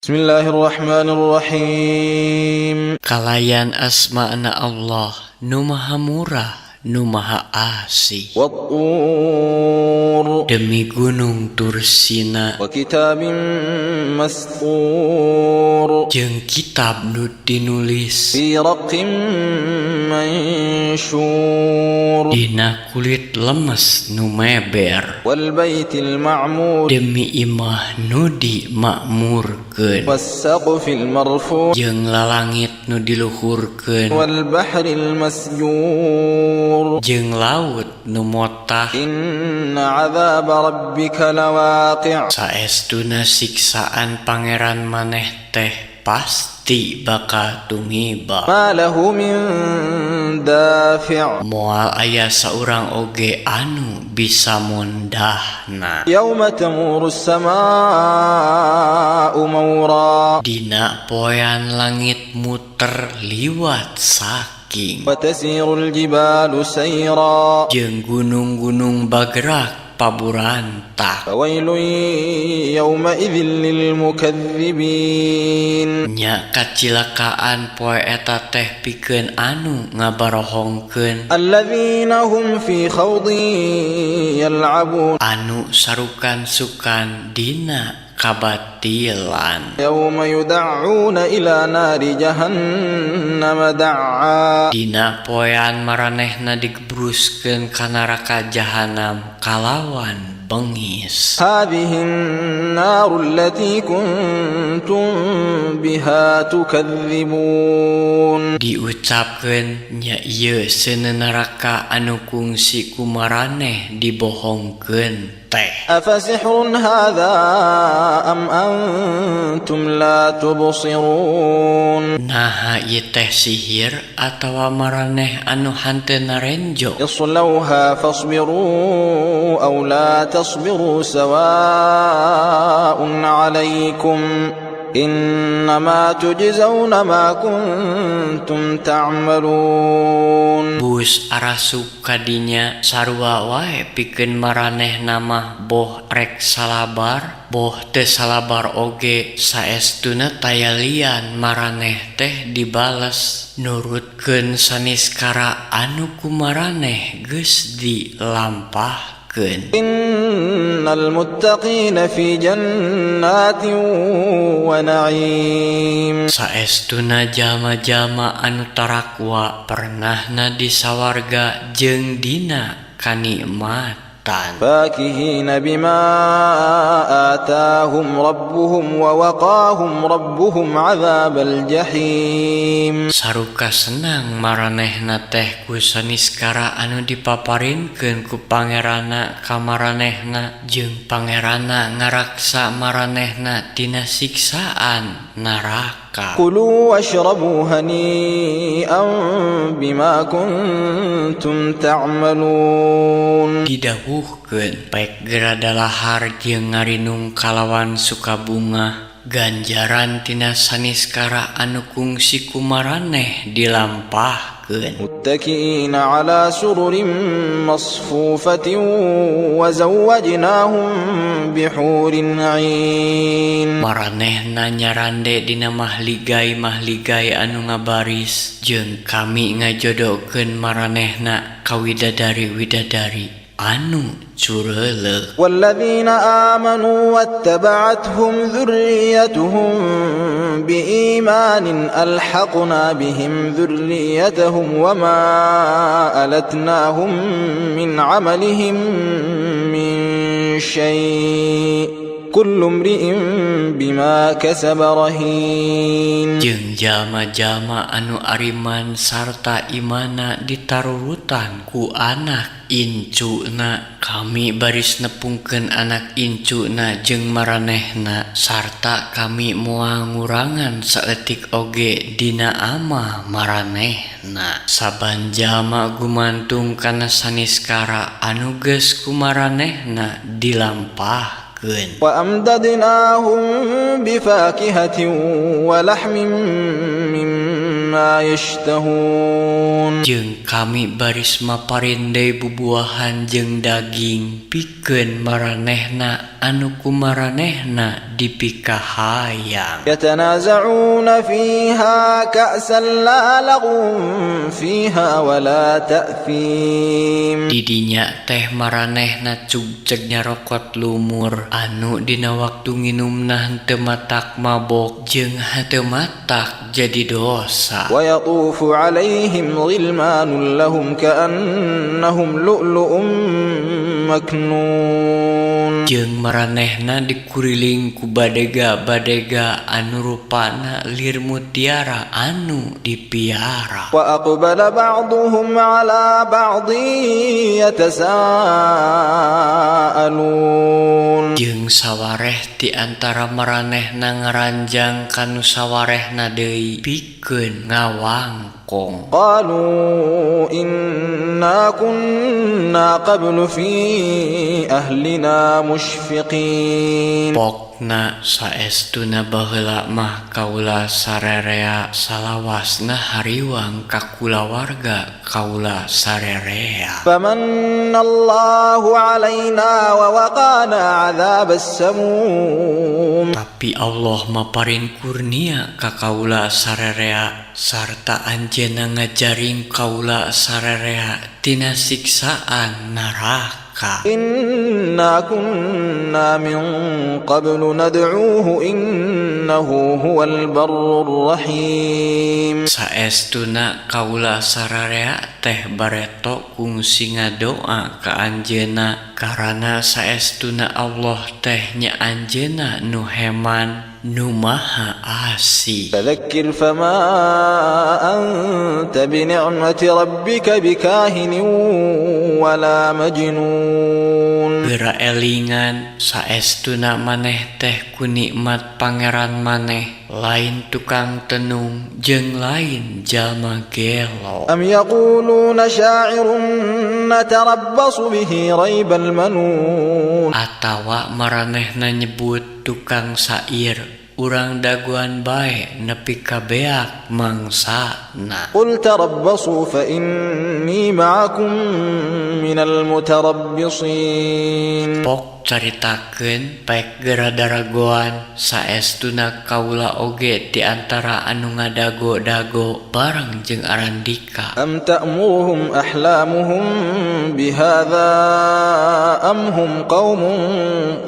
Bismillahirrahmanirrahim. Kalayan asma'na Allah nu maha murah nu maha asih. Wat-tur Demi gunung Tursina wa kitabim mastur jeung kitab nu dinulis fi raqqim mansyur dina kulit lemes nu meber. wal baitil ma'mur Demi imah nu dimakmurkeun was saqfil marfu' jeung lalangit nu diluhurkeun wal bahril masjur jeung laut nu motah. inna 'adzaba rabbika lawaqi' Saestuna siksaan pangeran maneh teh pasti bakal tumiba. ma lahu min dafi' Moal aya saurang oge anu bisa mondahna. Yawma tamuru as-samaa'u mawra Dina poean langit muter liwat saking wa tasirul jibalu sayra jeung gunung-gunung bagrak paburantak. fawailun yawma idzin lil mukatsibin Nya kacilakaan poe eta teh pikeun anu ngabarohongkeun alladzina hum fi khawdin yal'abun anu sarukan-sukan dina kabatilan. yawma yud'auna ila nari jahannam da'a Dina poean maranehna digebruskeun ka neraka jahanam kalawan bengis. hadhihi an-naru allati kuntum biha tukadzibun Diucapkeun nya ieu seuneu neraka anu kungsi ku maraneh dibohongkeun teh. afasihrun hadha am antum la tubsirun Nah ieu teh sihir atawa maraneh anu hanteu narenjo. islauha fasbiru aw la tasbiru sawa'un 'alaykum innama tujzauna ma kuntum ta'malun Bus arasup kadinya sarua wae pikeun maraneh nama boh rek salabar boh teu salabar oge saestuna tayalian maraneh teh dibales nurutkeun saniskara anu ku maraneh geus dilampahkeun. innal muttaqina fi jannatin wa na'im Saestuna jalma-jalma anu tarakwa pernahna di sawarga jeung dina kanikmatan. فاكهين بما آتاهم ربهم ووقاهم ربهم عذاب الجحيم Saruka senang maranehna teh ku saniskara anu dipaparinkeun ku pangeranna ka maranehna jeung pangeranna ngaraksa maranehna tina siksaan neraka. كلوا واشربوا هنيئا بما كنتم تعملون Didawuhkeun baik gerada lahar jeung ngarinung kalawan sukabunga ganjaran tina saniskara anu kungsi ku maraneh dilampahkeun. متكئين على سرر مصفوفة وزوجناهم بحور عين Maranehna nyarande dina mahligai-mahligai anu ngabaris jeung kami ngajodokeun maranehna ka widadari-widadari anu cureuleuh. والذين آمنوا واتبعتهم ذريتهم بإيمان ألحقنا بهم ذريتهم وما ألتناهم من عملهم من شيء كل امرئ بما كسب رهين Jeung jalma-jalma anu ariman sarta imana ditarurutan ku anak incuna kami baris nepungkeun anak incuna jeung maranehna sarta kami moal ngurangan saeutik oge dina amah maranehna. Saban jalma gumantung kana saniskara anu geus ku maranehna dilampah. وأمددناهم بفاكهة ولحم مما مما يشتهون Jeung kami baris maparindai bubuahan jeung daging pikeun maranehna anu ku maranehna dipikahayang. يتنازعون فيها كأسا لا لغو فيها ولا تأثيم Didinya teh maranehna cugceg nyarokot lumur anu dina waktu nginumna henteu matak mabok jeung henteu matak jadi dosa. ويطوف عليهم غلمان لهم كأنهم لؤلؤ مكنون Jeung maranehna dikuriling ku badega-badega anu rupana lir mutiara anu dipiara. وأقبل بعضهم على بعض يتساءلون Jeung sawareh ti antara maranehna ngaranjang kanu sawarehna deui pikeun ngawangkong. قالوا إنا كنا قبل في أهلنا مشفقين Pokna saestuna baheula mah kaula sarerea salawasna hariwang ka kulawarga kaula sarerea. فمن الله علينا ووقانا عذاب السموم Tapi Allah maparin kurnia ka kaula sarerea sarta anjeunna ngajaring kaula sarerea tina siksaan neraka. إنا كنا من قبل ندعوه إنه هو البر الرحيم Saestuna kaula sararea teh bareto kungsi ngadoa ka anjeunna karana saestuna Allah teh nya anjeunna nu heman nu maha asih. فذكر فما أنت بنعمة ربك بكاهن ولا مجنون Geura elingan saestuna maneh teh ku nikmat pangeran maneh lain tukang tenung jeung lain jalma gelo. أم يقولون شاعر نتربص به ريب المنون Atawa maranehna nyebut tukang sair urang daguan bae nepi ka beak mangsana. قل تربصوا فإني معكم من المتربصين Pok caritakeun pek geura daragoan saestuna kaula oge ti antara anu ngadago-dago bareng jeung Arandika. أم تأمرهم أحلامهم بهذا أم هم قوم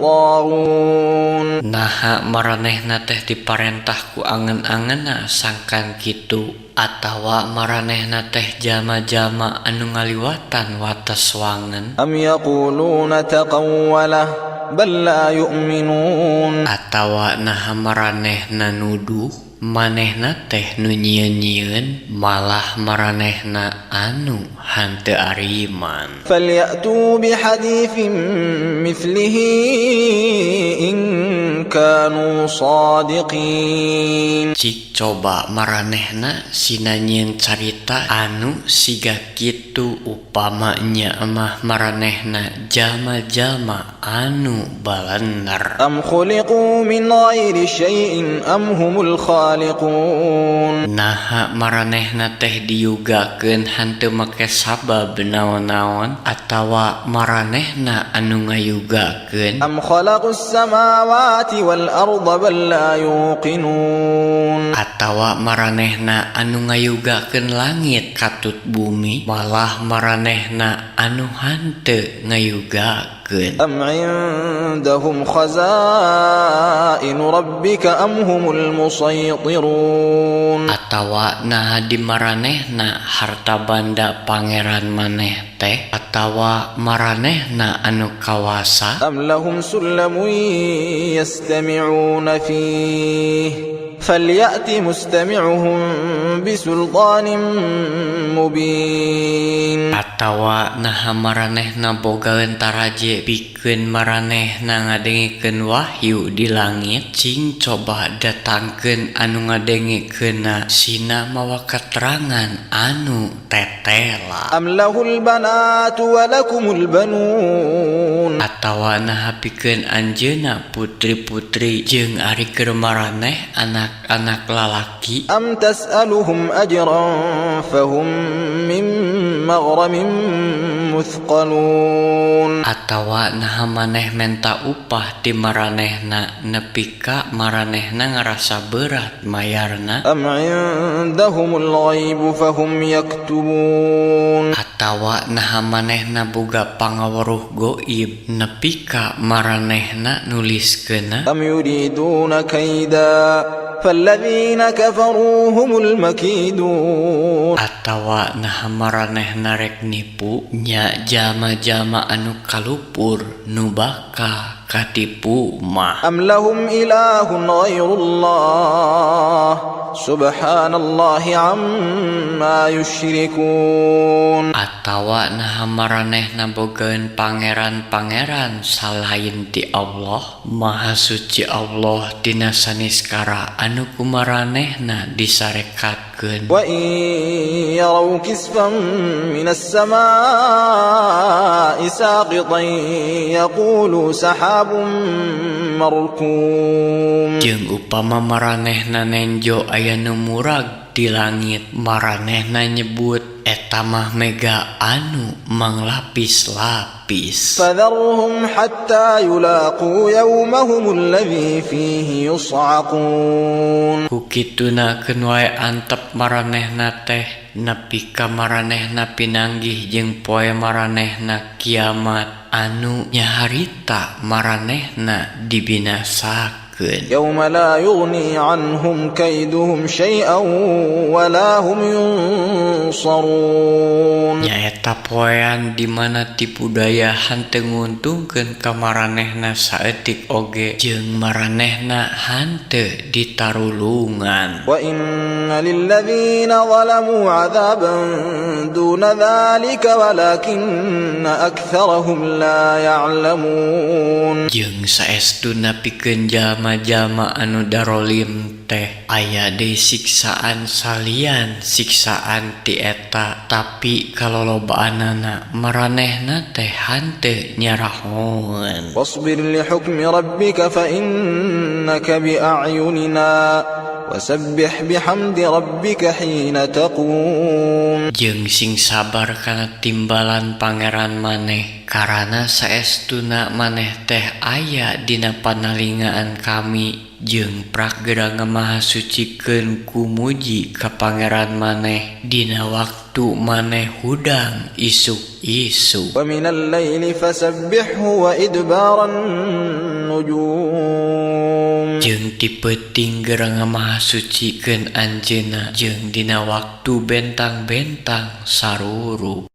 طاغون Naha maranehna teh diparentah ku angen-angenna sangkan kitu atawa maranehna teh jalma-jalma anu ngaliwatan wates wangen أم يقولون تقوله بل لا يؤمنون atawa naha maranehna nuduh manehna teh nu nyieun-nyieun malah maranehna anu hanteu ariman. فليأتوا بحديث مثله إن كانوا صادقين Cik coba maranehna sinanyieun carita anu siga kitu upamanya mah maranehna jalma-jalma anu balener. أم خلقوا من غير شيء أم هم الخالقون Naha maranehna teh diugakeun hanteu make sabab naon-naon atawa maranehna anu ngayugakeun أم خلقوا السماوات والأرض بل لا يوقنون atawa maranehna anu ngayugakeun langit katut bumi malah maranehna anu hanteu ngayugakeun. أم عندهم خزائن ربك أم هم المسيطرون Atawa naha di maranehna harta banda pangeran maneh teh atawa maranehna anu kawasa أم لهم سلم يستمعون فيه فليأت مستمعهم بسلطان مبين atawa naha maranehna boga lentaraje pikeun pikeun maranehna ngadengikeun wahyu di langit, cing coba datangkeun anu ngadengikeunna sina mawa keterangan anu tetela. Am lahul banatu wa lakumul banun. Atawa naha pikeun anjeunna putri-putri jeung ari keur maraneh anak-anak lalaki. Am tas'aluhum ajran fahum min maghramin muthqalun. Atawa naha maneh menta upah ti maranehna nepi ka maranehna ngarasa berat mayarna. Am indahumul ghaibu fahum yaktubun. Atawa naha manehna boga pangaweruh goib nepi ka maranehna nuliskeunna. Am yuriduna kaida falladzina kafaru humul makidun. Atawa naha maranehna rek nipu nya jama-jama anu kalupur nu baka katipu mah. Am lahum ilahun ghairullah subhanallahi amma yusyrikun. Atawa naha maranehna bogaeun pangeran-pangeran salain ti Allah. Maha suci Allah tina saniskara anu kumaranehna disarekatkeun. Wa in yaraw kisfan minas samaa'i saqitan yaqulu sahabun markum. Jeung upama maranehna nenjo aya nu murag di langit, maranehna nyebut eta mah mega anu manglapis-lapis. Fadharhum hatta yulaqu yawmahum alladhi fihi yus'aqun. Kukituna keun wae antep maranehna teh nepi ka maranehna pinanggih jeung poe maranehna kiamat anu nyaharita maranehna dibinasakeun. Yawma la yughni anhum kaiduhum syai'an wa la hum yunsarun. Nyaeta poean di mana tipu daya henteu nguntungkeun ka maranehna saeutik oge jeung maranehna henteu ditarulungan. Wa inna lilladzina zalamu 'adzaban duna dzalika walakinna aktsarahum la ya'lamun. Jeung saestuna pikeun jalma-jalma anu darolim teh aya deui siksaan salian siksaan ti eta, tapi kalolobaanana maranehna teh henteu nyarahoan. Wasbir li hukmi rabbika fa innaka bi a'yunina wasabbih bihamdi rabbika hina taqum. Jeung sing sabar kana timbalan pangeran maneh, karana saestuna maneh teh aya dina panalingaan kami, jeung prageura ngamahasucikeun kumuji ka pangeran maneh dina waktu maneh hudang isuk-isuk. Wa minal laili fasabbihhu wa idbaran nujum. Jeung ti peuting geura ngamahasucikeun anjeunna jeung dina waktu bentang-bentang saruru.